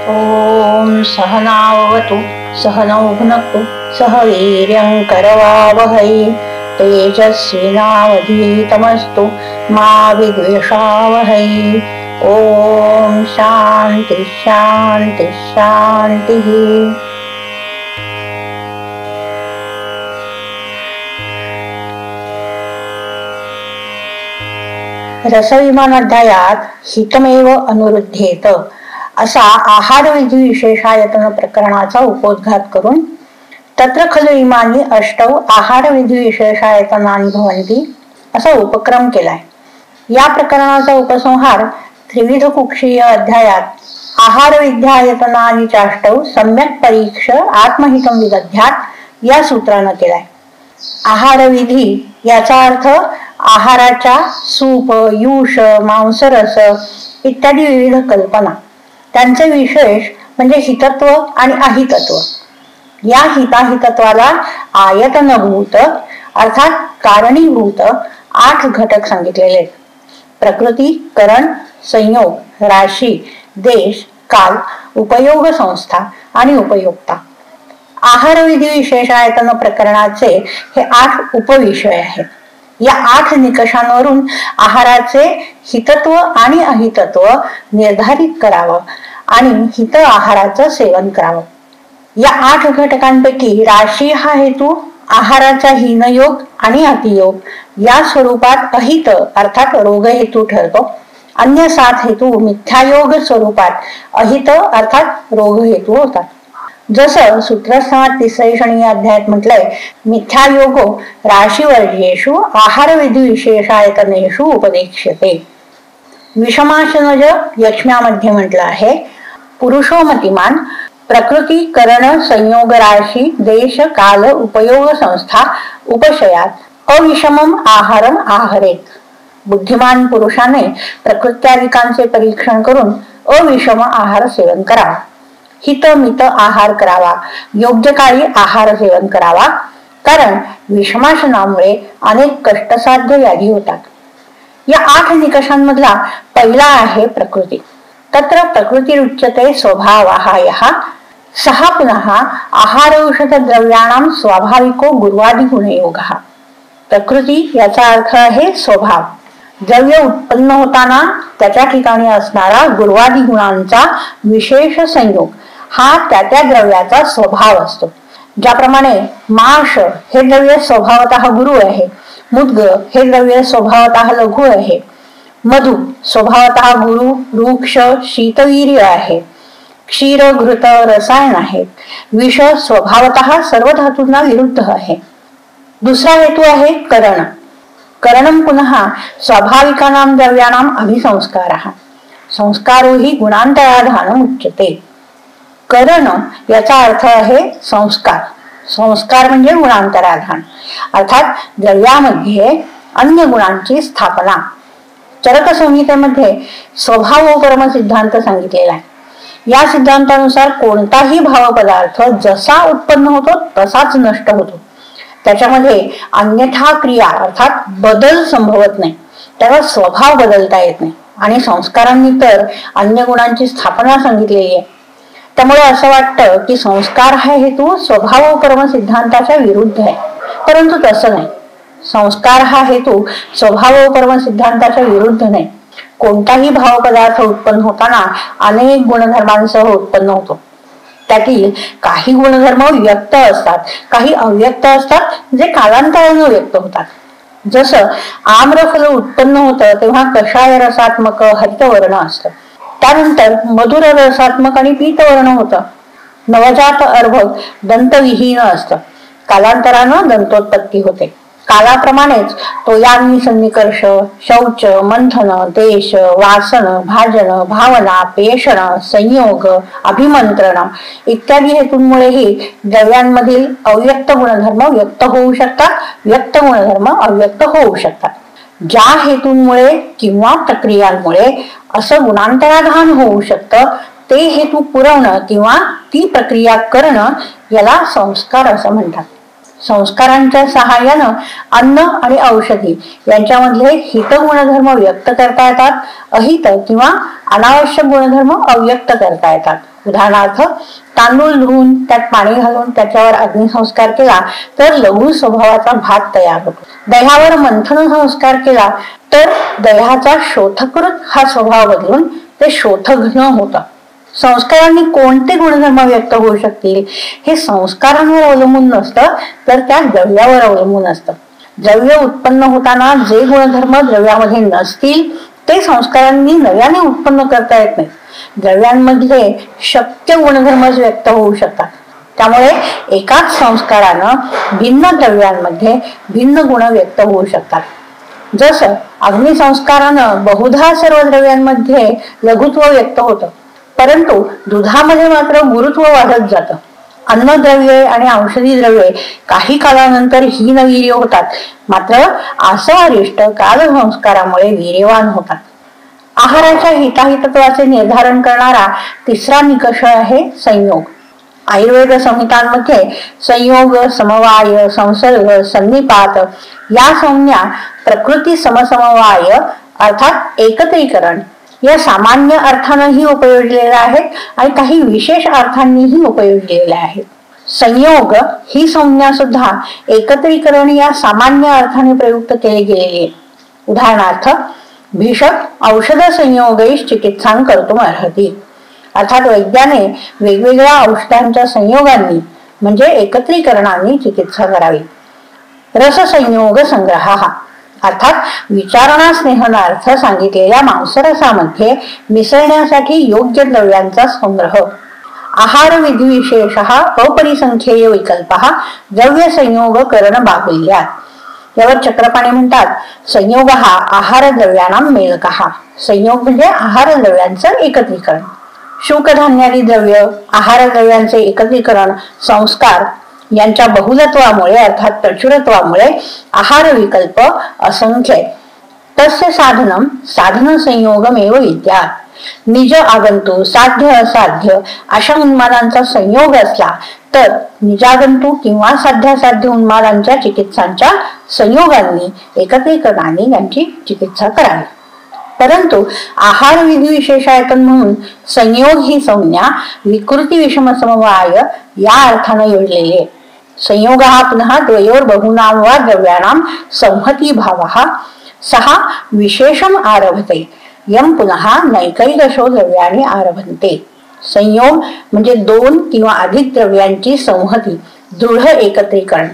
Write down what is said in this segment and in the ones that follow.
ओम सहनावतु सहनौ भुनक्तु सह वीर्यं करवावहै तेजस्विनावधीतमस्तु मा विद्विषावहै। ओम शांति शांति शांति। रसविमान अध्यायात हितमेव अनुरुध्येत असा आहार विधी विशेषायतन प्रकरणाचा उपोद्घात करून तत्र खलु इमानी अष्टौ आहार विधी विशेषायतनानि भवन्ति असा उपक्रम केलाय। या प्रकरणाचा उपसंहार त्रिविध कुक्षीय अध्यायात आहार विद्यायतनानि चाष्टौ सम्यक परीक्ष आत्महितं विदध्यात् या सूत्रानं केलाय। आहार विधी याचा अर्थ आहाराच्या सूप, युष, मांसरस इत्यादी विविध कल्पना, त्यांचे विशेष म्हणजे हितत्व आणि अहितत्व। या हिताहितत्वाला आयतनभूत अर्थात कारणीभूत 8 घटक सांगितलेले आहेत। प्रकृती, करण, संयोग, राशी, देश, काल, उपयोग संस्था आणि उपयोक्ता। आहार विधी विशेषायतन प्रकरणाचे हे 8 उपविषय आहेत। या 8 निकषांवरून आहाराचे हितत्व आणि अहितत्व निर्धारित करावं आणि हित आहाराचं सेवन करावं। या 8 घटकांपैकी राशी हा हेतू आहाराचा हीनयोग आणि अतियोग या स्वरूपात अहित अर्थात रोग हेतू ठरतो। अन्य 7 हेतू मिथ्यायोग स्वरूपात अहित अर्थात रोग हेतू होतात। जसं सूत्रस्थानात 3 शनी अध्यायात म्हटलंय, मिथ्यायोगो राशीवर्जेषु आहार विधी विशेषायतनेषु उपदेक्ष्यते। विषमाशनज यक्ष्म्यामध्ये म्हटलं आहे, पुरुषो मतिमान प्रकृती, करण, संयोग, राशी, देश, काल, उपयोग संस्था उपशयात अविषमम आहारम आहरेत। बुद्धिमान पुरुषाने प्रकृत्यादिकांचे परीक्षण करून अविषम आहार सेवन करावा, हितमित आहार करावा, योग्य काळी आहार सेवन करावा, कारण विषमाशनामुळे अनेक कष्टसाध्य व्याधी होतात। या 8 निकषांमधला पहिला आहे प्रकृती। तत्र प्रकृतिरुच्यते स्वभावहायः सहा पुनः आहारौषध द्रव्याणां स्वाभाविको गुरुवादी गुणयोगः। प्रकृती याचा अर्थ आहे स्वभाव। द्रव्य उत्पन्न होताना त्याच्या ठिकाणी असणारा गुरुवादी गुणांचा विशेष संयोग हा त्या द्रव्याचा स्वभाव असतो। ज्याप्रमाणे माश हे द्रव्य स्वभावतः गुरु आहे, मुद्ग हे द्रव्य स्वभावतः लघु आहे, मधु स्वभावतः गुरु रुक्ष शीतवीर्य आहे, क्षीर घृत रसायन आहे, विष स्वभावतः सर्व धातूंना विरुद्ध आहे। दुसरा हेतू आहे करण। करणं पुनः स्वाभाविकानां द्रव्याणां अभिसंस्कारः संस्कारो हि गुणांतराधानम उच्यते। करण याचा अर्थ आहे संस्कार। संस्कार म्हणजे गुणांतराधान अर्थात द्रव्यामध्ये अन्य गुणांची स्थापना। चरक संहितेमध्ये स्वभावोपरम सिद्धांत सांगितलेला आहे। या सिद्धांतानुसार कोणताही भाव पदार्थ जसा उत्पन्न होतो तसाच नष्ट होतो, त्याच्यामध्ये अन्यथा क्रिया अर्थात बदल संभवत नाही, त्याचा स्वभाव बदलता येत नाही आणि संस्कारांनी तर अन्य गुणांची स्थापना सांगितलेली आहे। त्यामुळे असं वाटतं की संस्कार हा हेतू स्वभावोपरम सिद्धांताच्या विरुद्ध आहे, परंतु तसं नाही। संस्कार हा हेतू स्वभावोपरम सिद्धांताच्या विरुद्ध नाही। कोणताही भाव पदार्थ उत्पन्न होताना अनेक गुणधर्मांसह उत्पन्न होतो। त्यातील काही गुणधर्म व्यक्त असतात, काही अव्यक्त असतात जे कालांतराने व्यक्त होतात। जसं आम्रफल उत्पन्न होतं तेव्हा कषाय रसात्मक हरितवर्ण असतं, त्यानंतर मधुर रसात्मक आणि पीतवर्ण होतं। नवजात अर्भक दंतविहीन असतं, कालांतरानं दंतोत्पत्ती होते। कालाप्रमाणेच तोयाग्नी सन्निकर्ष, शौच, मंथन, देश, वासन, भाजन, भावना, पेषण, संयोग, अभिमंत्रण इत्यादी हेतूंमुळेही द्रव्यांमधील अव्यक्त गुणधर्म व्यक्त होऊ शकतात, व्यक्त गुणधर्म अव्यक्त होऊ शकतात। ज्या हेतूंमुळे किंवा प्रक्रियांमुळे असं गुणांतराधान होऊ शकतं ते हेतू पुरवणं किंवा ती प्रक्रिया करणं याला संस्कार असं म्हणतात। संस्कारांच्या सहाय्यानं अन्न आणि औषधी यांच्यामधले हित गुणधर्म व्यक्त करता येतात, अहित किंवा अनावश्यक गुणधर्म अव्यक्त करता येतात. उदाहरणार्थ, तांदूळ धुवून त्यात पाणी घालून त्याच्यावर अग्निसंस्कार केला तर लघु स्वभावाचा भात तयार होतो. दह्यावर मंथन संस्कार केला तर दह्याचा शोथकृत हा स्वभाव बदलून ते शोथघ्न होतं. संस्कारांनी कोणते गुणधर्म व्यक्त होऊ शकतील हे संस्कारांवर अवलंबून नसतं, तर त्या द्रव्यावर अवलंबून असतं. द्रव्य उत्पन्न होताना जे गुणधर्म द्रव्यामध्ये नसतील ते संस्कारांनी नव्याने उत्पन्न करता येत नाही. द्रव्यांमध्ये शक्य गुणधर्मच व्यक्त होऊ शकतात. त्यामुळे एकाच संस्कारानं भिन्न द्रव्यांमध्ये भिन्न गुण व्यक्त होऊ शकतात. जसं अग्निसंस्कारानं बहुधा सर्व द्रव्यांमध्ये लघुत्व व्यक्त होतं, परंतु दुधामध्ये मात्र गुरुत्व वाढत जातं. अन्नद्रव्ये आणि औषधी द्रव्ये काही कालानंतर हीनवीर्य होतात, मात्र आसवारिष्ट कालसंस्कारामुळे वीर्यवान होतात. आहाराच्या हिताहितत्वाचे निर्धारण करणारा तिसरा निकष आहे संयोग. आयुर्वेद संहितांमध्ये संयोग, समवाय, संसर्ग, सन्निपात या संज्ञा प्रकृती समसमवाय अर्थात एकत्रीकरण या सामान्य अर्थानेही उपयोजलेल्या आहेत आणि काही विशेष अर्थांनीही उपयोजलेल्या आहेत. संयोग ही संज्ञा सुद्धा एकत्रीकरण या सामान्य अर्थाने प्रयुक्त केली गेलेली आहे. उदाहरणार्थ, भीषक औषध संयोगैश चिकित्सां कर्तुम अर्हति, अर्थात वैद्याने वेगवेगळ्या औषधांच्या संयोगांनी म्हणजे एकत्रीकरणांनी चिकित्सा करावी. रससंयोग संग्रह अर्थात विचारणा स्नेहनार्थ सांगितलेल्या मांसरसामध्ये मिसळण्यासाठी योग्य द्रव्यांचा संग्रह. आहार विधी विशेष अपरिसंख्येय विकल्प द्रव्य संयोग करण बाहुल्यात. यावर चक्रपाणी म्हणतात, संयोग हा आहार द्रव्यानां मेलक. संयोग म्हणजे आहार द्रव्यांचं एकत्रीकरण. शुकधान्यादी द्रव्य, आहार द्रव्यांचे एकत्रीकरण, संस्कार यांच्या बहुलत्वामुळे अर्थात प्रचुरत्वामुळे आहार विकल्प असंख्य. तस्य साधनम साधन संयोगमेव विद्यात्. निज आगंतु साध्य असाध्य अशा उन्मादांचा संयोग असला तर निजागंतु किंवा साध्यासाध्य उन्मादांच्या चिकित्सांच्या संयोगांनी एकत्रीकरणाने यांची चिकित्सा करावी. परंतु आहार विधी विशेषायतन म्हणून संयोग ही संज्ञा विकृती विषम समवाय या अर्थाने योजलेली आहे. संयोग हा पुन्हा द्वयोर बहुनाम वा द्रव्याणाम संहती भावः सहा विशेषम आरभते यम पुनः नैकैकशो द्रव्याने आरभन्ते. संयोग म्हणजे दोन किंवा अधिक द्रव्यांची संहती, दृढ एकत्रीकरण.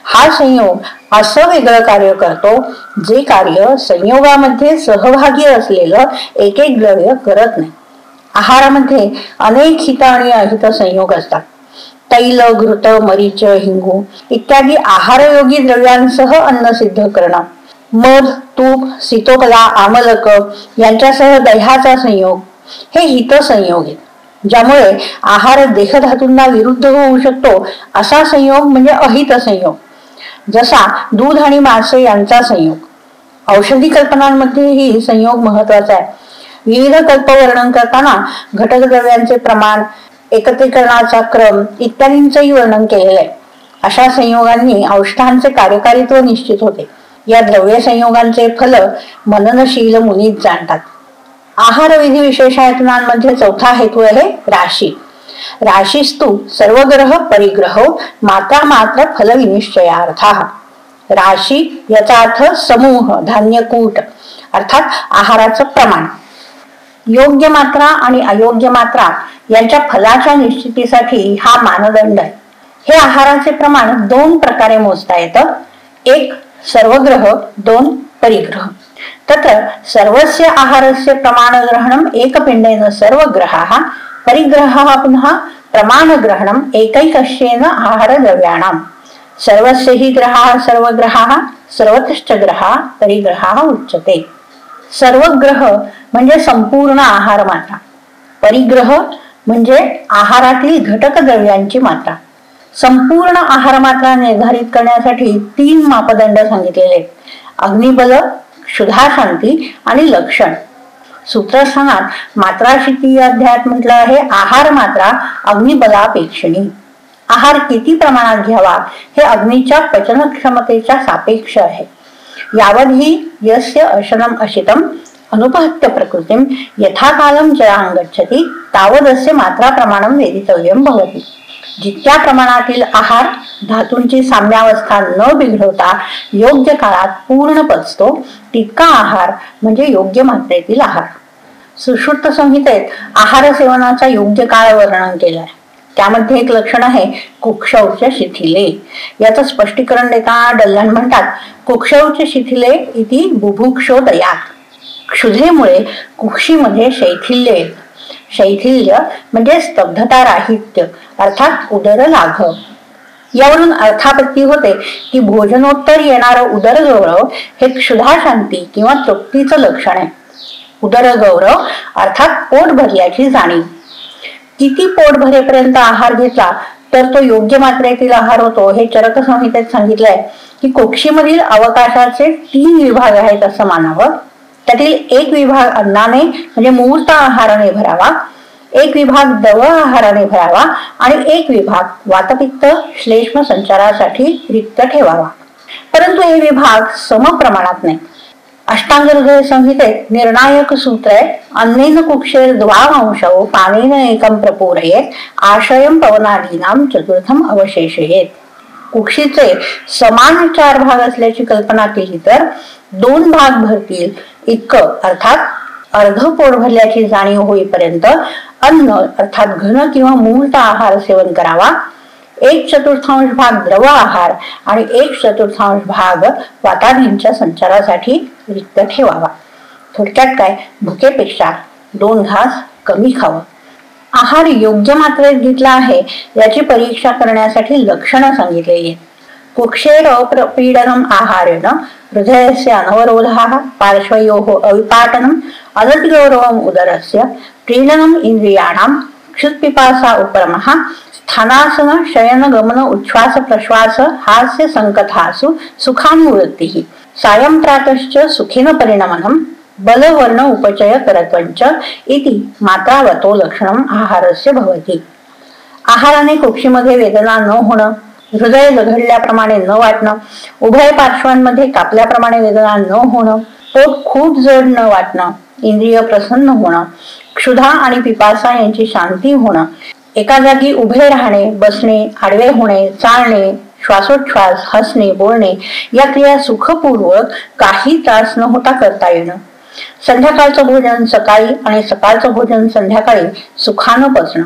हा संयोग असं वेगळं कार्य करतो जे कार्य संयोगामध्ये सहभागी असलेलं एक एक द्रव्य करत नाही. आहारामध्ये अनेक हित आणि अहित संयोग असतात. तैल, घृत, मरीच, हिंगू इत्यादी आहारयोगी द्रव्यांसह अन्न सिद्ध करणं. मध, तूप, सीतोपला, आमलक यांच्यासह दह्याचा संयोग हे हित संयोग आहेत, ज्यामुळे आहार देहधातूंना विरुद्ध होऊ शकतो. असा संयोग म्हणजे अहित संयोग. जसा दूध आणि मासे यांचा संयोग. औषधी कल्पनांमध्येही संयोग महत्वाचा आहे. विविध कल्प वर्णन करताना घटक द्रव्यांचे प्रमाण, एकत्रीकरणाचा क्रम इत्यादींचंही वर्णन केलेलं आहे. अशा संयोगांनी औषधांचे कार्यकारित्व निश्चित होते. या द्रव्य संयोगांचे फल मननशील मुनीच जाणतात. आहार विधी विशेषायतनांमध्ये चौथा हेतू आहे राशी. राशीस्तु सर्वग्रह परिग्रह मात्रा मात्र फल विनिश्चयार्थ. राशी याचा अर्थ समूह, धान्यकूट अर्थात आहाराचं प्रमाण. योग्य मात्रा आणि अयोग्य मात्रा यांच्या फलाच्या निश्चितीसाठी हा मानदंड आहे. हे आहाराचे प्रमाण दोन प्रकारे मोजता येतं. एक सर्वग्रह, दोन परिग्रह. तत्र सर्वस्य आहारस्य प्रमाणग्रहणम एकपिंडेन सर्वग्रहाः, परिग्रहः पुनः प्रमाणग्रहणम एकैकस्येन आहार द्रव्याणाम. सर्वस्य हि ग्रहाः सर्वग्रहाः, सर्वतश्च ग्रहाः परिग्रहाः उच्यते. सर्वग्रह म्हणजे संपूर्ण आहार मात्रा. परिग्रह म्हणजे आहारातील घटक द्रव्यांची मात्रा. संपूर्ण आहार मात्रा निर्धारित करण्यासाठी तीन मापदंड सांगितलेले आहेत: अग्निबल, क्षुधाशांती आणि लक्षण. सूत्रस्थानात मात्राशिती अध्यायात म्हटलं आहे आहार मात्रा अग्निबलापेक्षिणी. आहार किती प्रमाणात घ्यावा हे अग्नीच्या पचन क्षमतेच्या सापेक्ष आहे. यावधी यस्य अशनम अशितम अनुपहत्य प्रकृतीम यथाकालम जरांग गच्छति तावदस्य मात्रा प्रमाणम वेदितव्यम भवति. जितक्या प्रमाणातील आहार धातूंची साम्यावस्था न बिघडवता योग्य काळात पूर्ण पचतो तितका आहार म्हणजे योग्य मात्रेतील आहार. सुश्रुत संहितेत आहार सेवनाचा योग्य काळ वर्णन केलाय. त्यामध्ये एक लक्षण आहे कुक्षौच शिथिले. याचं स्पष्टीकरण देताना डल्लन म्हणतात कुक्षौच शिथिले इति बुभुक्षोदयात. क्षुधेमुळे कुक्षीमध्ये शैथिल्य शैथिल्य म्हणजे स्तब्धता राहित्य अर्थात उदर लाघव. यावरून अर्थापत्ती होते की भोजनोत्तर येणारं उदरगौरव हे क्षुधाशांती किंवा तृप्तीचं लक्षण आहे. उदरगौरव अर्थात पोट भरल्याची जाणीव. किती पोट भरेपर्यंत आहार घेतला तर तो योग्य मात्रेतील आहार होतो हे चरक संहितेत सांगितलंय की कुक्षीमधील अवकाशाचे 3 विभाग आहेत असं मानावं. त्यातील एक विभाग अन्नाने म्हणजे मूर्त आहाराने भरावा, एक विभाग द्रव आहाराने भरावा आणि एक विभाग वातपित्त श्लेष्म संचारासाठी रिक्त ठेवावा. परंतु हे विभाग समप्रमाणात नाही. अष्टांग हृदय संहितेत निर्णायक सूत्र आहे अन्नेन कुक्षेर द्वांशौ पानेन एकम प्रपूरयेत आशयम पवनादीनाम चतुर्थम अवशेषयेत. कुक्षीचे समान 4 भाग असल्याची कल्पना केली तर 2 भाग भरतील इतकं अर्थात अर्ध पोट भरल्याची जाणीव होईपर्यंत अन्न अर्थात घन किंवा मूर्त आहार सेवन करावा. 1/4 भाग द्रव आहार आणि 1/4 भाग वातादींच्या संचारासाठी रिक्त ठेवावा. थोडक्यात काय, भुकेपेक्षा 2 घास कमी खावं. आहार योग्य मात्रेत घेतला आहे याची परीक्षा करण्यासाठी लक्षणं सांगितलेली आहेत. कुक्षेर अप्रपीडनम आहारेण हृदयस्य अनवरोधः पार्श्वयोः अविपाटनम अनतिगौरवम उदरस्य प्रीणनम इंद्रियाणाम क्षुत्पिपासा उपरमः स्थानासन शयन गमन उच्छ्वास प्रश्वास हास्य संकथासु सुखानुवृत्तिः सायं प्रातश्च सुखेन परिणमनम बलवर्ण उपचय करत्वंच इति मात्रावतो लक्षणम आहारस्य भवति. आहाराने कुक्षीमध्ये वेदना न होणं, हृदय जघडल्याप्रमाणे न वाटणं, उभय पार्श्वांमध्ये कापल्याप्रमाणे वेदना न होणं, पोट खूप जड न वाटणं, इंद्रिय प्रसन्न होणं, क्षुधा आणि पिपासा यांची शांती होणं, एका जागी उभे राहणे, बसणे, आडवे होणे, चालणे, श्वासोच्छ्वास, हसणे, बोलणे या क्रिया सुखपूर्वक काही त्रास न होता करता येणं, संध्याकाळचं भोजन सकाळी आणि सकाळचं भोजन संध्याकाळी सुखानं पचणं,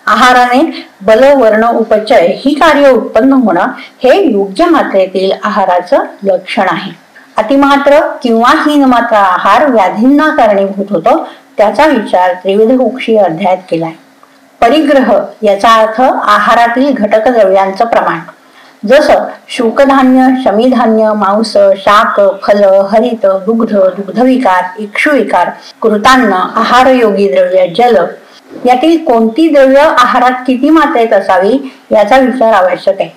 आहाराने बल वर्ण उपचय ही कार्य उत्पन्न होणं हे योग्य मात्रेतील आहाराचं लक्षण आहे. अतिमात्र किंवा हीनमात्र आहार व्याधींना कारणीभूत होतो त्याचा विचार त्रिविध कुक्षी अध्यायात केलाय. परिग्रह याचा अर्थ आहारातील घटक द्रव्यांचं प्रमाण. जसं शूकधान्य, शमीधान्य, मांस, शाक, फल, हरित, दुग्ध, दुग्धविकार, इक्षुविकार, कृतान्न, आहारयोगी द्रव्य, जल यातील कोणती द्रव्य आहारात किती मात्रेत असावी याचा विचार आवश्यक आहे.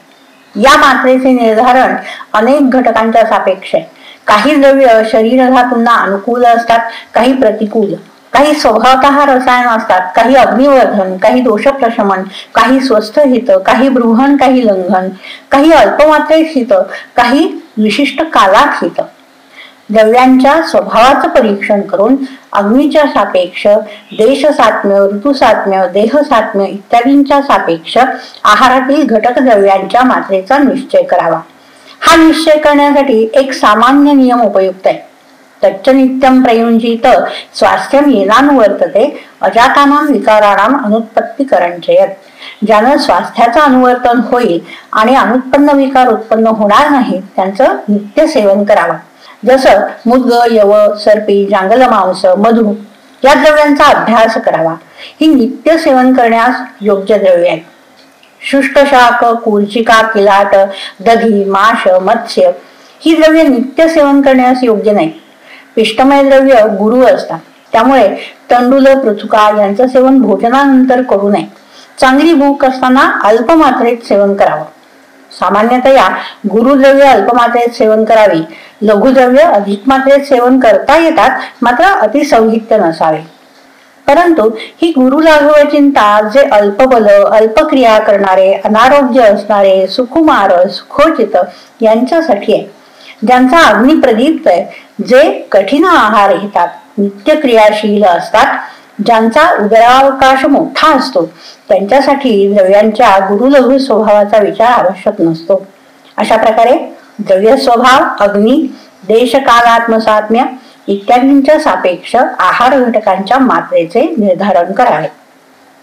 या मात्रेचे निर्धारण अनेक घटकांच्या सापेक्ष आहे. काही द्रव्य शरीर धातूंना अनुकूल असतात, काही प्रतिकूल, काही स्वभावतः रसायन असतात, काही अग्निवर्धन, काही दोषप्रशमन, काही स्वस्थ हित, काही बृहण, काही लंघन, काही अल्पमात्रेत हित, काही विशिष्ट कालात हित. द्रव्यांच्या स्वभावाचं परीक्षण करून अग्नीच्या सापेक्ष, देशसात्म्य, ऋतुसात्म्य, देहसात्म्य इत्यादींच्या सापेक्ष आहारातील घटक द्रव्यांच्या मात्रेचा निश्चय करावा. हा निश्चय करण्यासाठी एक सामान्य नियम उपयुक्त आहे. तच्च नित्यम प्रयुंजित स्वास्थ्यम येनानुवर्तते अजातानां विकाराणाम अनुत्पत्ती करंचयत. ज्यानं स्वास्थ्याचं अनुवर्तन होईल आणि अनुत्पन्न विकार उत्पन्न होणार नाही त्यांचं नित्य सेवन करावं. जसं मुद्ग, यव, सर्पी, जांगल मांस, मधु या द्रव्यांचा अभ्यास करावा. ही नित्य सेवन करण्यास योग्य द्रव्य आहेत. शुष्क शाक, कुर्चिका, किलाट, दधी, माश, मत्स्य ही द्रव्य नित्य सेवन करण्यास योग्य नाही. पिष्टमय द्रव्य गुरु असतात, त्यामुळे तंडुल, पृथुका यांचं सेवन भोजनानंतर करू नये. चांगली भूक असताना अल्पमात्रेत सेवन करावं. सामान्यतया गुरुद्रव्य अल्पमात्रेत सेवन करावी. लघुद्रव्य अधिक मात्रेत सेवन करता येतात, मात्र अतिसौहित्य नसावे. परंतु ही गुरु लाघव चिंता जे अल्पबल अल्पक्रिया करणारे, अनारोग्य असणारे, सुकुमार सुखोचित यांच्यासाठी आहे. ज्यांचा अग्नी प्रदीप्त आहे, जे कठीण आहार घेतात, नित्य क्रियाशील असतात, ज्यांचा उदरावकाश मोठा असतो, त्यांच्यासाठी द्रव्यांच्या गुरुलघु स्वभावाचा विचार आवश्यक नसतो. अशा प्रकारे द्रव्य स्वभाव, अग्नी, देश कालात्मसात्म्य इत्यादींच्या सापेक्ष आहार घटकांच्या मात्रेचे निर्धारण करावे.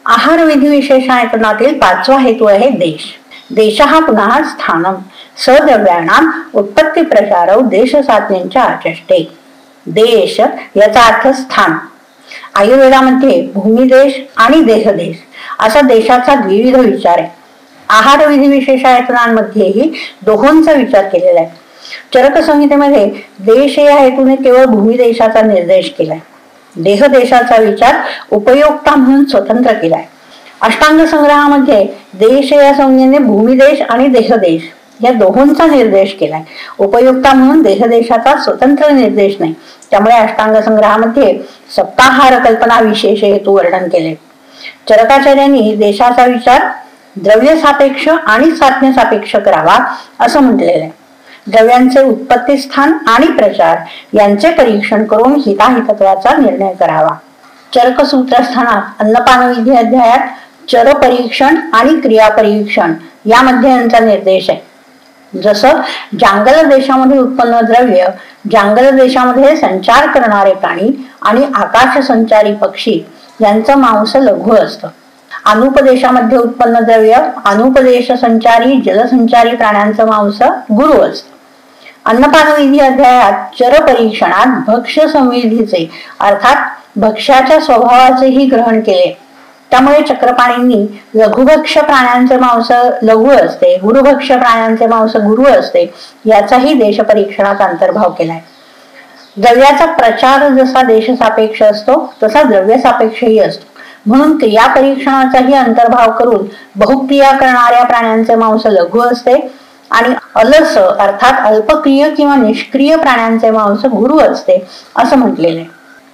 आहार विधी विशेषायतनातील 5वा हेतू आहे देश. देश हा पुन्हा स्थानम सद्रव्याणाम उत्पत्ती प्रचारव देश साधनेच्या आचष्टे. देश याचा अर्थ स्थान. आयुर्वेदामध्ये भूमिदेश आणि देहदेश असा देशाचा द्विविध विचार आहे. आहार विधी विशेषायतनांमध्येही दोहोंचा विचार केलेला आहे. चरक संहितेमध्ये देश या हेतूने केवळ भूमिदेशाचा निर्देश केलाय. देहदेशाचा विचार उपयोक्ता म्हणून स्वतंत्र केलाय. अष्टांग संग्रहामध्ये देश या संज्ञेने भूमिदेश आणि देहदेश या दोहोंचा निर्देश केलाय. उपयोक्ता म्हणून देहदेशाचा स्वतंत्र निर्देश नाही. त्यामुळे अष्टांग संग्रहामध्ये सप्ताहार कल्पना विशेष हेतू वर्णन केले. चरकाचार्यांनी देशाचा विचार द्रव्य सापेक्ष आणि साध्य सापेक्ष करावा असं म्हटलेलं आहे. द्रव्यांचे उत्पत्ती स्थान आणि प्रचार यांचे परीक्षण करून हिताहितत्वाचा निर्णय करावा. चरक सूत्रस्थानात अन्नपानविधी अध्यायात चर परीक्षण आणि क्रिया परीक्षण यामध्ये यांचा निर्देश आहे. जसं जांगल देशामध्ये उत्पन्न द्रव्य, जांगल देशामध्ये संचार करणारे प्राणी आणि आकाश संचारी पक्षी यांचं मांस लघु असतं. अनुपदेशामध्ये उत्पन्न द्रव्य, अनुपदेश संचारी जलसंचारी प्राण्यांचं मांस गुरु असतं. अन्नपानविधी अध्यायात चर परीक्षणात भक्ष्य संविधीचे अर्थात भक्ष्याच्या स्वभावाचेही ग्रहण केले. त्यामुळे चक्रपाणींनी लघुभक्ष्य प्राण्यांचे मांस लघु असते, गुरुभक्ष्य प्राण्यांचे मांस गुरु असते याचाही देश परीक्षणात अंतर्भाव केलाय. द्रव्याचा प्रचार जसा देश सापेक्ष असतो तसा द्रव्य सापेक्षही असतो. म्हणून क्रिया परीक्षणाचाही अंतर्भाव करून बहुक्रिया करणाऱ्या प्राण्यांचे मांस लघु असते आणि अलस अर्थात अल्पक्रिय किंवा निष्क्रिय प्राण्यांचे मांस गुरु असते असं म्हटलेले.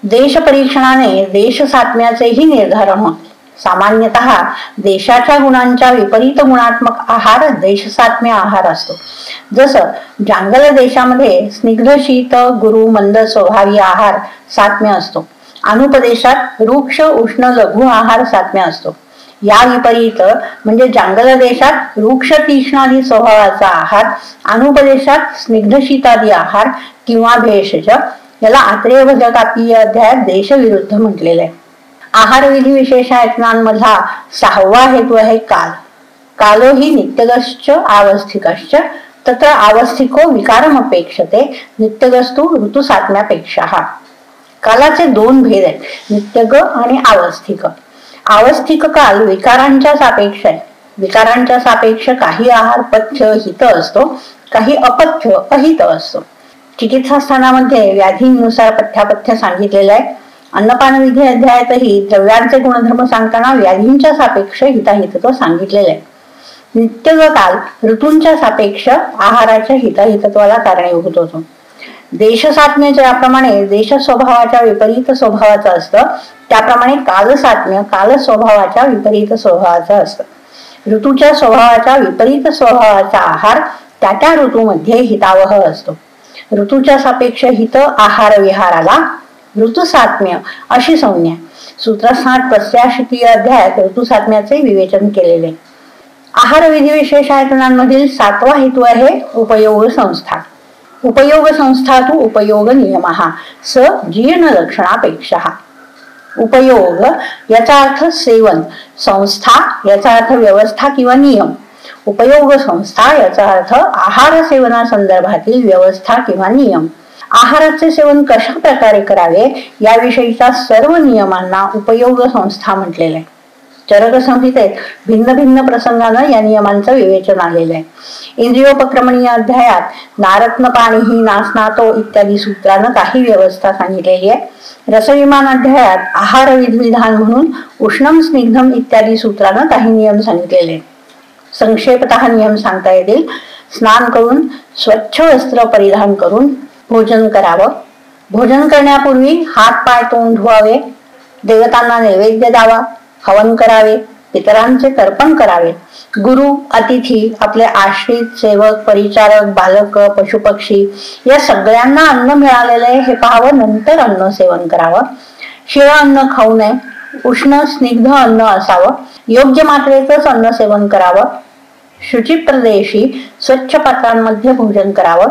देश परीक्षणाने देश सात्म्याचेही निर्धारण होते. सामान्यतः देशाच्या गुणांच्या विपरीत गुणात्मक आहार देश सात्म्य आहार असतो. जसं जांगल देशामध्ये स्निग्ध शीत गुरु मंद स्वभावी आहार सात्म्य असतो. अनुपदेशात वृक्ष उष्ण लघु आहार सात्म्य असतो. या विपरीत म्हणजे जांगल देशात वृक्ष तीक्ष्णादी स्वभावाचा आहार, अनुपदेशात स्निग्ध शीतादी आहार किंवा भेषज याला आत्रेय भजकापीय अध्यायात देश विरुद्ध म्हटलेले आहे. आहार विधी विशेषायतनांमधला 6वा हेतू आहे काल. कालो ही नित्यगश्च आवस्थिकश्च तत्र आवस्थिको विकारमपेक्षते नित्यगस्तु ऋतुसात्म्यापेक्षा. कालाचे 2 भेद आहेत, नित्यग आणि आवस्थिक. आवस्थिक काल विकारांच्या सापेक्ष आहे. विकारांच्या सापेक्ष काही आहार पथ्य हित असतो, काही अपथ्य अहित असतो. चिकित्सा स्थानामध्ये व्याधींनुसार पथ्यापथ्य सांगितलेलं आहे. अन्नपानविधी अध्यायातही द्रव्यांचे गुणधर्म सांगताना व्याधींच्या सापेक्ष हिताहितत्व सांगितलेले आहे. नित्यग काल ऋतूंच्या सापेक्ष आहाराच्या हिताहितत्वाला कारणीभूत होतो. देश सात्म्य ज्याप्रमाणे देश स्वभावाच्या विपरीत स्वभावाचं असतं त्याप्रमाणे काल सात्म्य काल स्वभावाच्या विपरीत स्वभावाचं असतं. ऋतूच्या स्वभावाच्या विपरीत स्वभावाचा आहार त्या त्या ऋतूमध्ये हितावह असतो. ऋतूच्या सापेक्ष हित आहार विहाराला ऋतुसात्म्य अशी संज्ञा. सूत्रस्थानात 85 अध्यायात ऋतुसात्म्याचे विवेचन केलेले. आहार विधी विशेषायतनांमधील 7वा हेतू आहे उपयोग संस्था. उपयोग संस्था तु उपयोग नियमः स जीर्ण लक्षणापेक्षा. उपयोग याचा अर्थ सेवन, संस्था याचा अर्थ व्यवस्था किंवा नियम. उपयोग संस्था याचा अर्थ आहार सेवना संदर्भातील व्यवस्था किंवा नियम. आहाराचे सेवन कशा प्रकारे करावे याविषयीच्या सर्व नियमांना उपयोग संस्था म्हटलेले आहे. चरक संहितेत भिन्न भिन्न प्रसंगानं या नियमांचं विवेचन आलेलं आहे. इंद्रियोपक्रमणीय अध्यायात नारत्न पाणीही नास्नातो इत्यादी सूत्रानं काही व्यवस्था सांगितलेली आहे. रसविमान अध्यायात आहार विधिविधान म्हणून उष्णम स्निग्धम इत्यादी सूत्रानं काही नियम सांगितलेले. संक्षेपतः नियम सांगता येतील. स्नान करून स्वच्छ वस्त्र परिधान करून भोजन करावं. भोजन करण्यापूर्वी हात पाय तोंड धुवावे. देवतांना नैवेद्य द्यावा, हवन करावे, पितरांचे तर्पण करावे. गुरु, अतिथी, आपले आश्रित, सेवक, परिचारक, बालक, पशुपक्षी या सगळ्यांना अन्न मिळालेले हे पाहावं, नंतर अन्न सेवन करावं. शिळ अन्न खाऊ नये, उष्ण स्निग्ध अन्न असावं. योग्य मात्रेतच अन्न सेवन करावं. शुची प्रदेशी स्वच्छ पात्रांमध्ये भोजन करावं.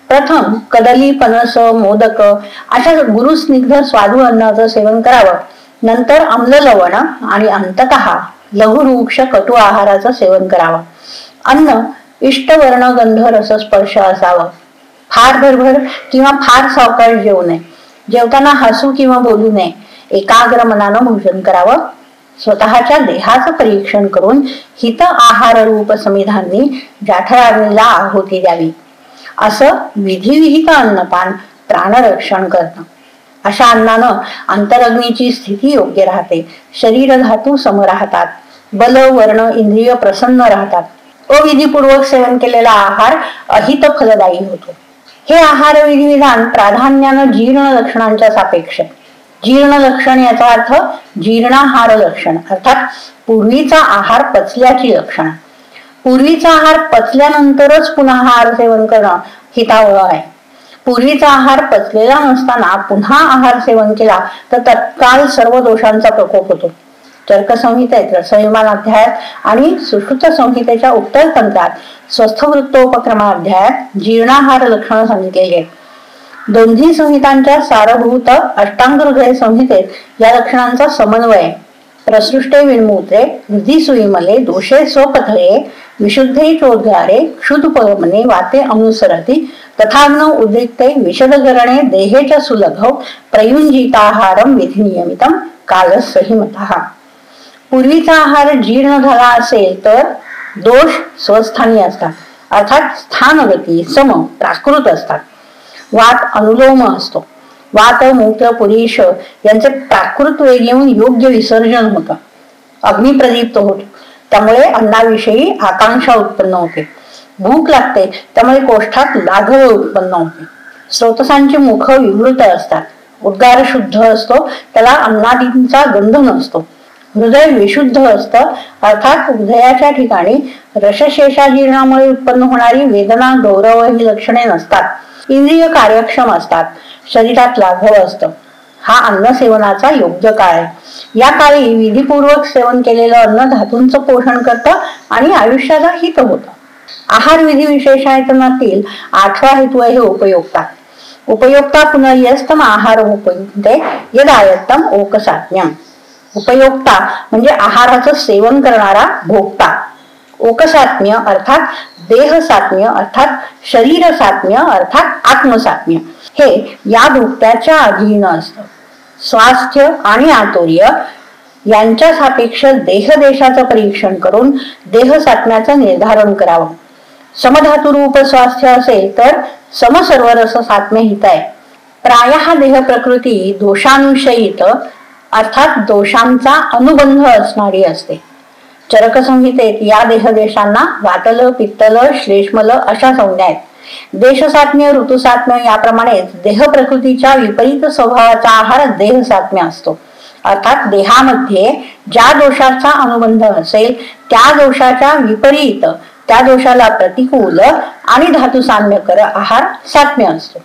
प्रथम कदली, पनस, मोदक अशा गुरुस्निग्ध स्वादू अन्नाचं सेवन करावं. नंतर आम्ल लवण आणि अंततः लघुरुक्ष कटू आहाराचं सेवन करावं. अन्न इष्टवर्ण गंध रसस्पर्श असावं. फार भरभर किंवा फार सावकाश जेवू नये. जेवताना हसू किंवा बोलू नये. एकाग्र मनानं भोजन करावं. स्वतःच्या देहाचं परीक्षण करून हित आहार रूप समिधांनी जाठराग्नीला आहुती द्यावी. असं विधिविहित अन्नपान प्राणरक्षण करणं. अशा अन्नानं अंतरग्नीची स्थिती योग्य राहते. शरीर धातू सम राहतात. बल, वर्ण, इंद्रिय प्रसन्न राहतात. अविधीपूर्वक सेवन केलेला आहार अहित फलदायी होतो. हे आहार विधिविधान प्राधान्यानं जीर्ण लक्षणांच्या सापेक्ष. जीर्ण लक्षण याचा अर्थ जीर्णाहार लक्षण, अर्थात पूर्वीचा आहार पचल्याची लक्षण. पूर्वीचा आहार पचल्यानंतरच पुन्हा आहार सेवन करणं हितावह आहे. पूर्वीचा आहार पचलेला नसताना पुन्हा आहार सेवन केला तर तत्काल सर्व दोषांचा प्रकोप होतो. चरकसंहितेत, रसविमान अध्यायात आणि सुश्रुत संहितेच्या उत्तर तंत्रात, स्वस्थवृत्तोपक्रमाध्यायात जीर्णाहार लक्षण सांगितलेली आहेत. दोन्ही संहितांच्या सारभूत अष्टांग हृदय संहितेत या लक्षणांचा समन्वय. प्रसृष्टे विन्मूत्रे, हृदि सुविमले, दोषे स्वपथये, विशुद्धे चोद्गारे, क्षुधुपगमने, वाते अनुसरती, तथाग्न उद्रिक्ते, विशदगरणे, देहेच सुलभौ, प्रयुंजिताहारम विधिनियमितम कालसहिमतः. पूर्वीचा आहार जीर्ण झाला असेल तर दोष स्वस्थानी असतात, अर्थात स्थानगती सम प्राकृत असतात. वात अनुलोम असतो. वात, मूत्र, पुरीश यांचे प्राकृत वेग येऊन योग्य विसर्जन होतं. अग्नी प्रदीप्त होतो, त्यामुळे अन्नाविषयी आकांक्षा उत्पन्न होते. भूक लागते, त्यामुळे कोष्ठात लाघव उत्पन्न होते. स्रोतसांची मुख विवृत असतात. उद्गार शुद्ध असतो, त्याला अन्नादींचा गंध नसतो. हृदय विशुद्ध असतं, अर्थात हृदयाच्या ठिकाणी रसशेषाजीर्णामुळे उत्पन्न होणारी वेदना, गौरव ही लक्षणे नसतात. इंद्रिय कार्यक्षम असतात. शरीरात लाघव असतं. हा अन्न सेवनाचा योग्य काळ आहे. या काळी विधिपूर्वक सेवन केलेलं अन्न धातूंचं पोषण करतं आणि आयुष्याला हित होतं. आहार विधी विशेषायतनातील 8वा हेतू आहे उपयोक्ता. उपयोक्ता पुनर्यस्तम आहार उपयुक्ते यदायत्तम ओकसात्म्यम. उपयोक्ता म्हणजे आहाराचं सेवन करणारा भोक्ता. ओकसात्म्य अर्थात देहसात्म्य, अर्थात शरीर सात्म्य, अर्थात आत्मसात्म्य हे या भोक्त्याच्या अधीन असतं. स्वास्थ्य आणि आतुर्य यांच्या सापेक्ष देहदेशाचं परीक्षण करून देहसात्म्याचं निर्धारण करावं. समधातुरूप स्वास्थ्य असेल तर समसर्वरस सात्म्य हित आहे. प्रायः देह प्रकृती दोषानुशयित, अर्थात दोषांचा अनुबंध असणारी असते. चरकसंहितेत या देहदेशांना वातल, पित्तल, श्लेष्मल अशा संज्ञा आहेत. देशसात्म्य, ऋतुसात्म्य याप्रमाणेच देह प्रकृतीच्या विपरीत स्वभावाचा आहार देहसात्म्य असतो. अर्थात देहामध्ये ज्या दोषाचा अनुबंध असेल त्या दोषाच्या विपरीत, त्या दोषाला प्रतिकूल आणि धातुसाम्यकर आहार सात्म्य असतो.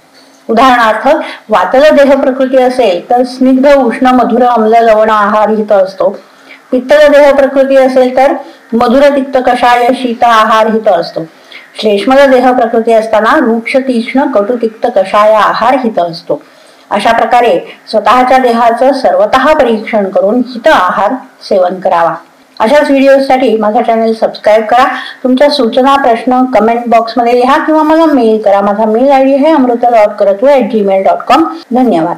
उदाहरणार्थ वातल देह प्रकृती असेल तर स्निग्ध, उष्ण, मधुर, आम्ल, लवण आहार हित असतो. पित्तल देह प्रकृती असेल तर मधुर, तिक्त, कषाय, शीत आहार हित असतो. श्लेष्मल देह प्रकृती असताना रूक्ष, तीक्ष्ण, कटु, तिक्त, कषाय आहार हित असतो. अशा प्रकारे स्वतःच्या देहाचं सर्वतः परीक्षण करून हित आहार सेवन करावा. अशाच व्हिडिओसाठी माझा चॅनल सबस्क्राईब करा. तुमच्या सूचना, प्रश्न कमेंट बॉक्स मध्ये लिहा किंवा मला मेल करा. माझा मेल आयडी आहे amruta.karatu@gmail.com. धन्यवाद.